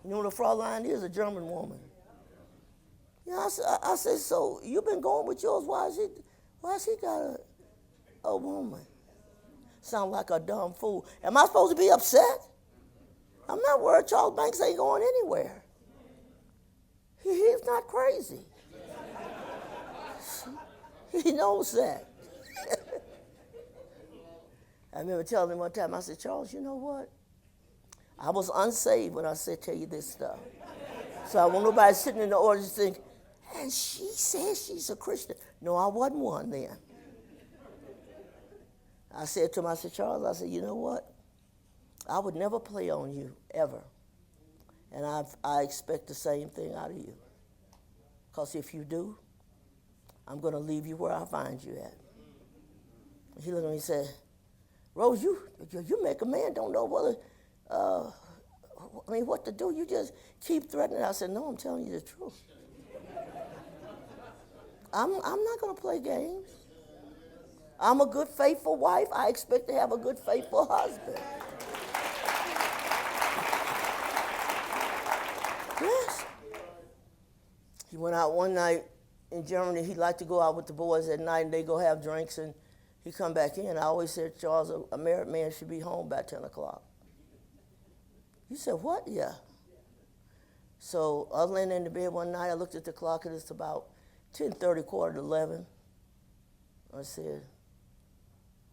You know what a Fraulein is? A German woman. Yeah, I said, so you've been going with yours. Why has he got a woman? Sound like a dumb fool. Am I supposed to be upset? I'm not worried. Charles Banks ain't going anywhere. He's not crazy. He knows that. I remember telling him one time, I said, Charles, you know what? I was unsaved when I said tell you this stuff. So I want nobody sitting in the audience think, and she says she's a Christian. No, I wasn't one then. I said to him, I said, Charles, I said, you know what? I would never play on you, ever. And I expect the same thing out of you. Because if you do, I'm going to leave you where I find you at. He looked at me and said, Rose, you make a man don't know whether, what to do. You just keep threatening. I said, no, I'm telling you the truth. I'm not going to play games. I'm a good, faithful wife. I expect to have a good, faithful husband. Yes. He went out one night in Germany. He liked to go out with the boys at night, and they go have drinks, and he come back in. I always said, Charles, a married man should be home by 10 o'clock. He said, what? Yeah. So I was laying in the bed one night. I looked at the clock, and it's about 10:30, quarter to 11. I said,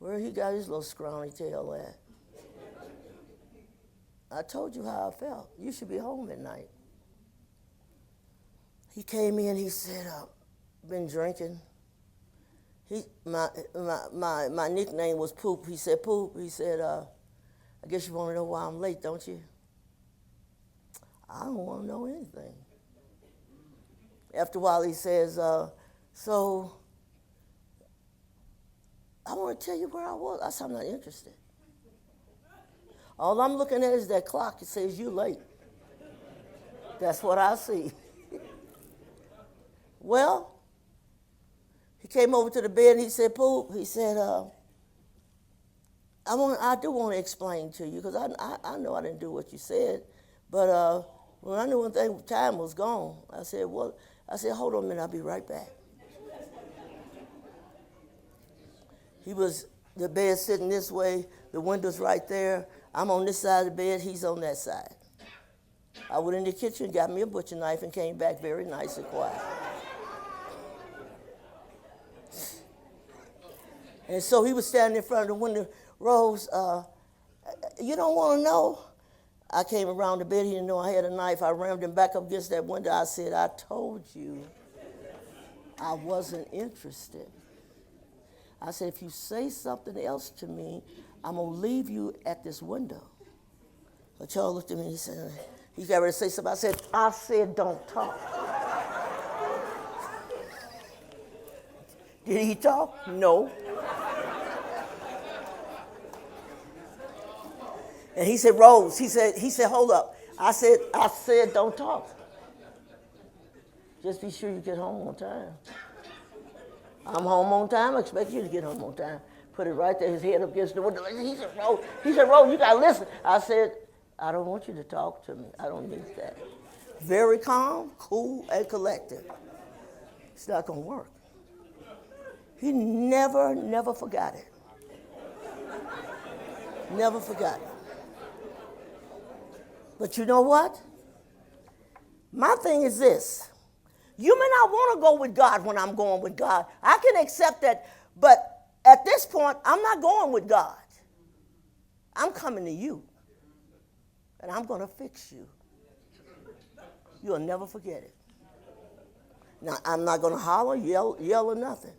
where he got his little scrawny tail at? I told you how I felt. You should be home at night. He came in, he said, been drinking. My nickname was Poop. He said, Poop. He said, I guess you want to know why I'm late, don't you? I don't want to know anything. After a while, he says, so I want to tell you where I was. I said, I'm not interested. All I'm looking at is that clock. It says you late. That's what I see. Well, he came over to the bed and he said, Poop, he said, I do want to explain to you because I know I didn't do what you said, but when I knew when time was gone, I said, hold on a minute, I'll be right back. He was, the bed sitting this way, the window's right there. I'm on this side of the bed, he's on that side. I went in the kitchen, got me a butcher knife, and came back very nice and quiet. And so he was standing in front of the window. Rose, you don't want to know? I came around the bed. He didn't know I had a knife. I rammed him back up against that window. I said, I told you I wasn't interested. I said, if you say something else to me, I'm going to leave you at this window. But Charles looked at me and he said, he got ready to say something. I said, don't talk. Did he talk? No. And he said, Rose, he said, hold up. I said, don't talk. Just be sure you get home on time. I'm home on time. I expect you to get home on time. Put it right there, his head up against the window. He said, Rose, you got to listen. I said, I don't want you to talk to me. I don't need that. Very calm, cool, and collected. It's not going to work. He never forgot it. Never forgot. But you know what? My thing is this. You may not want to go with God when I'm going with God. I can accept that, but at this point, I'm not going with God. I'm coming to you, and I'm going to fix you. You'll never forget it. Now, I'm not going to holler, yell or nothing.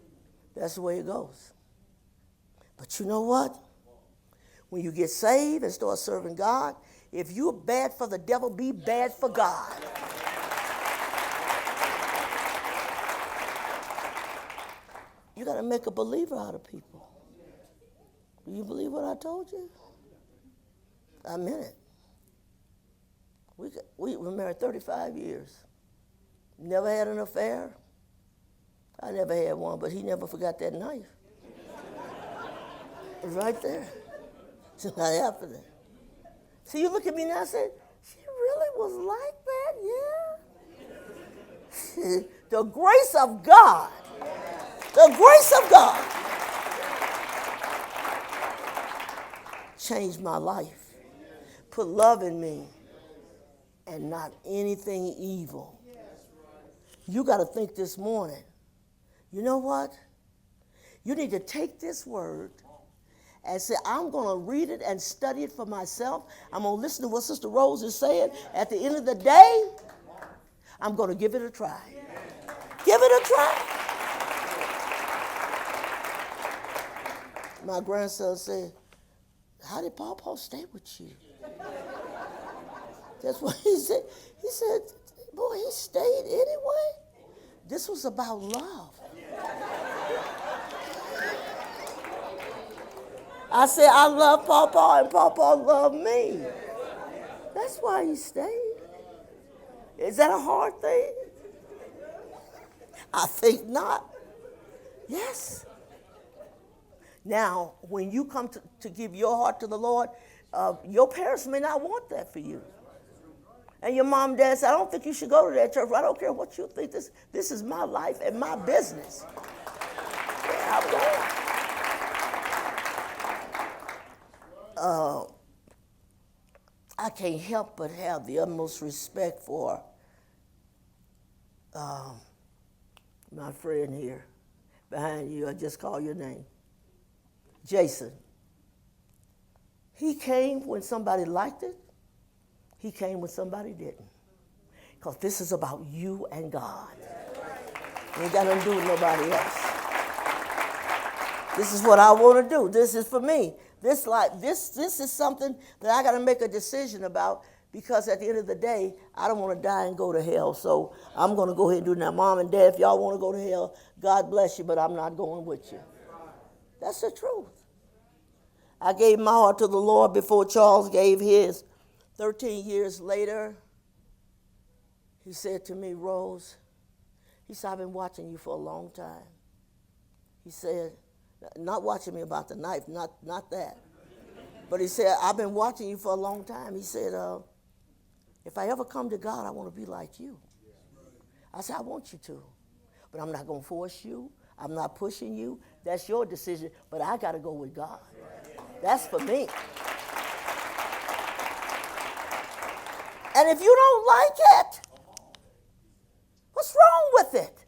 That's the way it goes. But you know what? When you get saved and start serving God, if you're bad for the devil, be bad for God. You got to make a believer out of people. Do you believe what I told you? I meant it. We were married 35 years. Never had an affair. I never had one, but he never forgot that knife. It was right there. It's not happening. See, you look at me now and say, she really was like that, yeah? The grace of God. The grace of God changed my life. Put love in me and not anything evil. You got to think this morning, you know what? You need to take this word and say, I'm going to read it and study it for myself. I'm going to listen to what Sister Rose is saying. At the end of the day, I'm going to give it a try. Give it a try. My grandson said, how did Pawpaw stay with you? That's what he said. He said, boy, he stayed anyway. This was about love. I said, I love Pawpaw and Pawpaw loved me. That's why he stayed. Is that a hard thing? I think not. Yes. Now, when you come to give your heart to the Lord, your parents may not want that for you. And your mom and dad say, I don't think you should go to that church. I don't care what you think. This is my life and my business. Yeah, I'm going. I can't help but have the utmost respect for my friend here behind you. I just call your name. Jason. He came when somebody liked it. He came when somebody didn't. Because this is about you and God. You ain't got nothing to do with nobody else. This is what I want to do. This is for me. This is something that I got to make a decision about, because at the end of the day, I don't want to die and go to hell. So I'm going to go ahead and do it now. Mom and Dad, if y'all want to go to hell, God bless you, but I'm not going with you. That's the truth. I gave my heart to the Lord before Charles gave his. 13 years later, he said to me, Rose, he said, I've been watching you for a long time. He said, not watching me about the knife, not that. But he said, I've been watching you for a long time. He said, if I ever come to God, I want to be like you. I said, I want you to, but I'm not going to force you. I'm not pushing you. That's your decision, but I got to go with God. That's for me. And if you don't like it, what's wrong with it?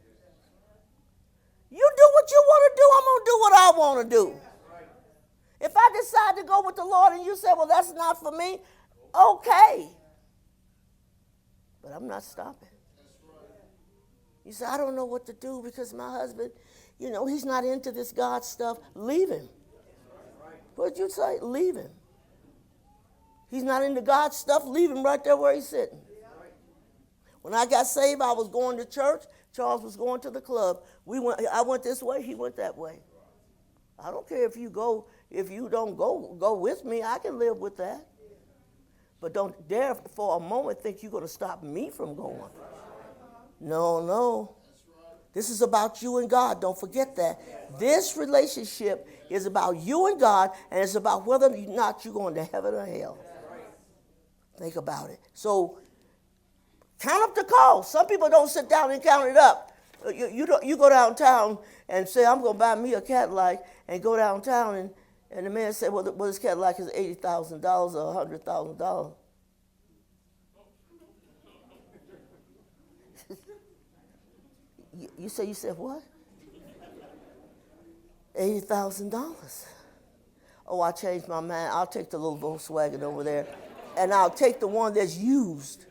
You do what you want to do, I'm going to do what I want to do. If I decide to go with the Lord and you say, well, that's not for me, okay. But I'm not stopping. You say, I don't know what to do because my husband, he's not into this God stuff. Leave him. What did you say? Leave him. He's not into God stuff. Leave him right there where he's sitting. When I got saved, I was going to church. Charles was going to the club. I went this way. He went that way. I don't care if you don't go with me. I can live with that. But don't dare for a moment think you're going to stop me from going. No. This is about you and God. Don't forget that. This relationship is about you and God, and it's about whether or not you're going to heaven or hell. Think about it. So count up the cost. Some people don't sit down and count it up. You go downtown and say, I'm going to buy me a Cadillac, and go downtown And the man said, well, this Cadillac is $80,000 or $100,000. You said what? $80,000. Oh, I changed my mind. I'll take the little Volkswagen over there, and I'll take the one that's used.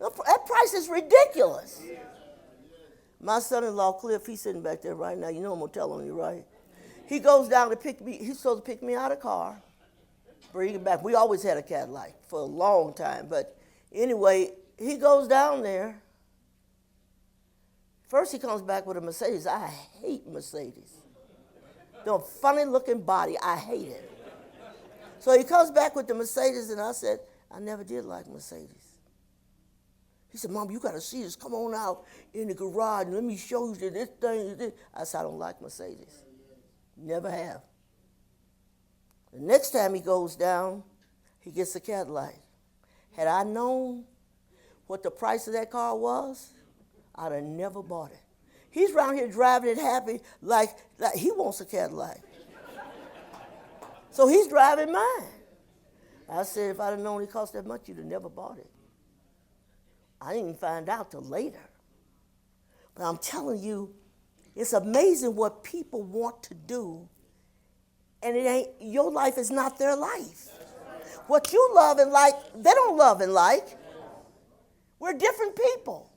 That price is ridiculous. My son-in-law, Cliff, he's sitting back there right now. You know I'm going to tell on you, right? He goes down to pick me. He's supposed to pick me out of the car, bring it back. We always had a Cadillac for a long time. But anyway, he goes down there. First he comes back with a Mercedes. I hate Mercedes. The funny-looking body, I hate it. So he comes back with the Mercedes, and I said, I never did like Mercedes. He said, Mom, you got to see this. Come on out in the garage and let me show you this thing. I said, I don't like Mercedes. Never have. The next time he goes down, he gets a Cadillac. Had I known what the price of that car was, I'd have never bought it. He's around here driving it happy like he wants a Cadillac. So he's driving mine. I said, if I'd have known it cost that much, you'd have never bought it. I didn't even find out till later. But I'm telling you, it's amazing what people want to do, and it ain't, your life is not their life. What you love and like, they don't love and like. We're different people.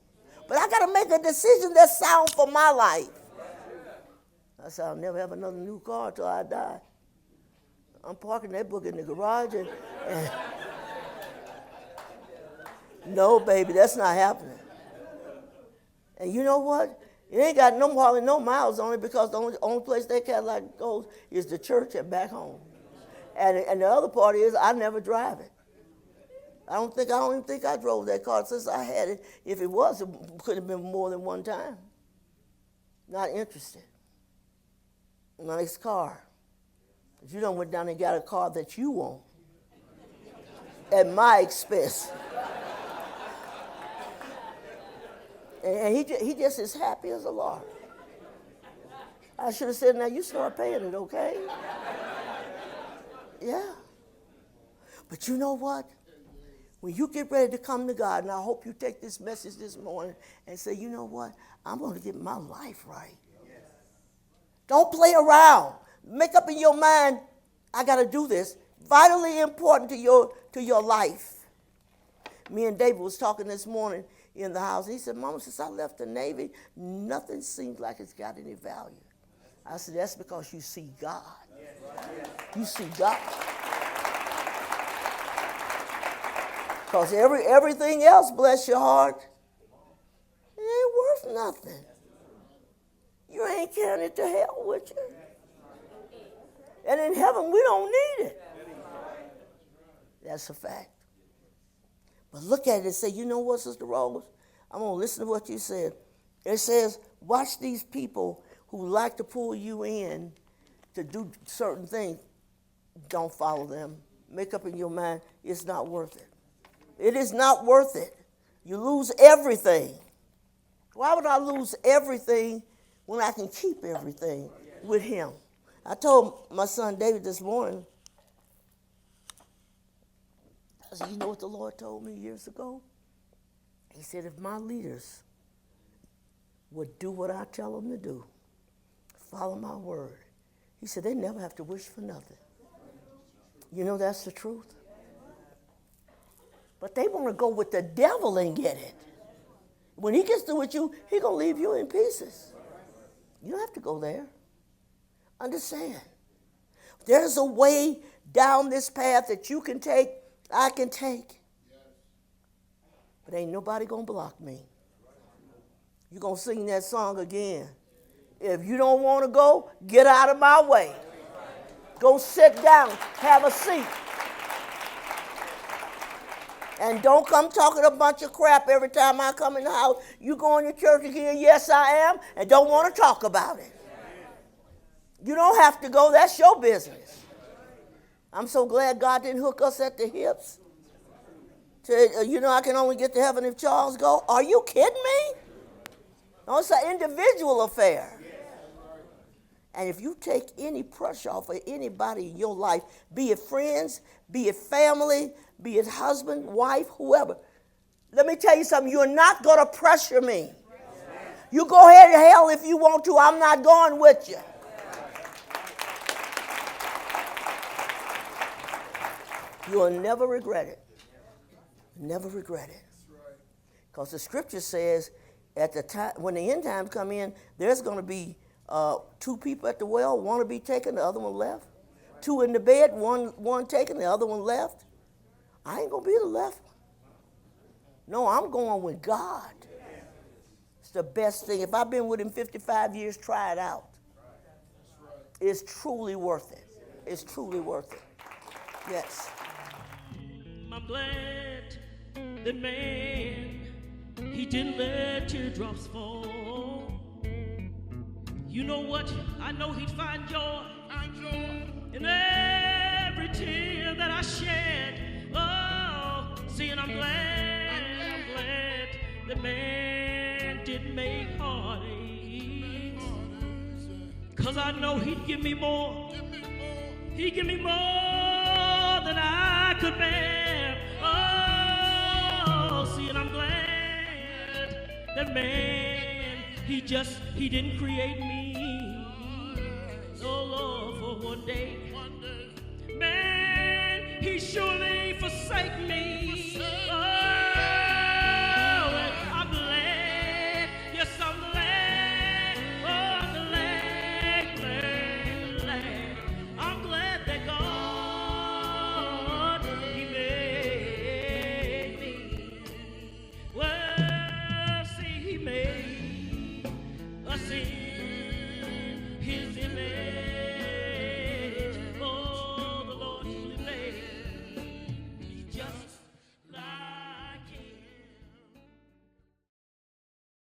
But I got to make a decision that's sound for my life. I said, I'll never have another new car till I die. I'm parking that book in the garage. And no, baby, that's not happening. And you know what? It ain't got hardly no miles on it because the only place that Cadillac goes is the church and back home. And the other part is I never drive it. I don't even think I drove that car since I had it. If it was, it could have been more than one time. Not interested. Nice car. But you done went down and got a car that you want at my expense. And he just as happy as a lark. I should have said, now you start paying it, okay? Yeah. But you know what? When you get ready to come to God, and I hope you take this message this morning and say, you know what? I'm going to get my life right. Yes. Don't play around. Make up in your mind, I got to do this. Vitally important to your life. Me and David was talking this morning in the house. He said, Mama, since I left the Navy, nothing seems like it's got any value. I said, that's because you see God. Yes. You see God. Because everything else, bless your heart, it ain't worth nothing. You ain't carrying it to hell with you. And in heaven, we don't need it. That's a fact. But look at it and say, you know what, Sister Rose? I'm going to listen to what you said. It says, watch these people who like to pull you in to do certain things. Don't follow them. Make up in your mind, it's not worth it. It is not worth it. You lose everything. Why would I lose everything when I can keep everything with him? I told my son David this morning, I said, you know what the Lord told me years ago? He said, if my leaders would do what I tell them to do, follow my word, he said, they never have to wish for nothing. You know that's the truth? But they want to go with the devil and get it. When he gets through with you, he's going to leave you in pieces. You don't have to go there. Understand. There's a way down this path that you can take, I can take. But ain't nobody going to block me. You're going to sing that song again. If you don't want to go, get out of my way. Go sit down, have a seat. And don't come talking a bunch of crap every time I come in the house. You going to church again? Yes, I am. And don't want to talk about it. You don't have to go. That's your business. I'm so glad God didn't hook us at the hips. I can only get to heaven if Charles go. Are you kidding me? No, it's an individual affair. And if you take any pressure off of anybody in your life, be it friends, be it family, be it husband, wife, whoever, let me tell you something, you're not going to pressure me. You go ahead to hell if you want to. I'm not going with you. You'll never regret it. Never regret it. Because the scripture says at the time, when the end times come in, there's going to be 2 people at the well, one will be taken, the other one left. 2 in the bed, one taken, the other one left. I ain't going to be the left one. No, I'm going with God. It's the best thing. If I've been with him 55 years, try it out. It's truly worth it. It's truly worth it. Yes. I'm glad that man, he didn't let teardrops fall. You know what? I know he'd find joy in every tear that I shed. Oh, see, and I'm glad that man didn't make heartaches. 'Cause I know he'd give me more. He'd give me more than I could bear. Oh, see, and I'm glad that man, he didn't create me. Oh, Lord, for one day. Man, he surely forsake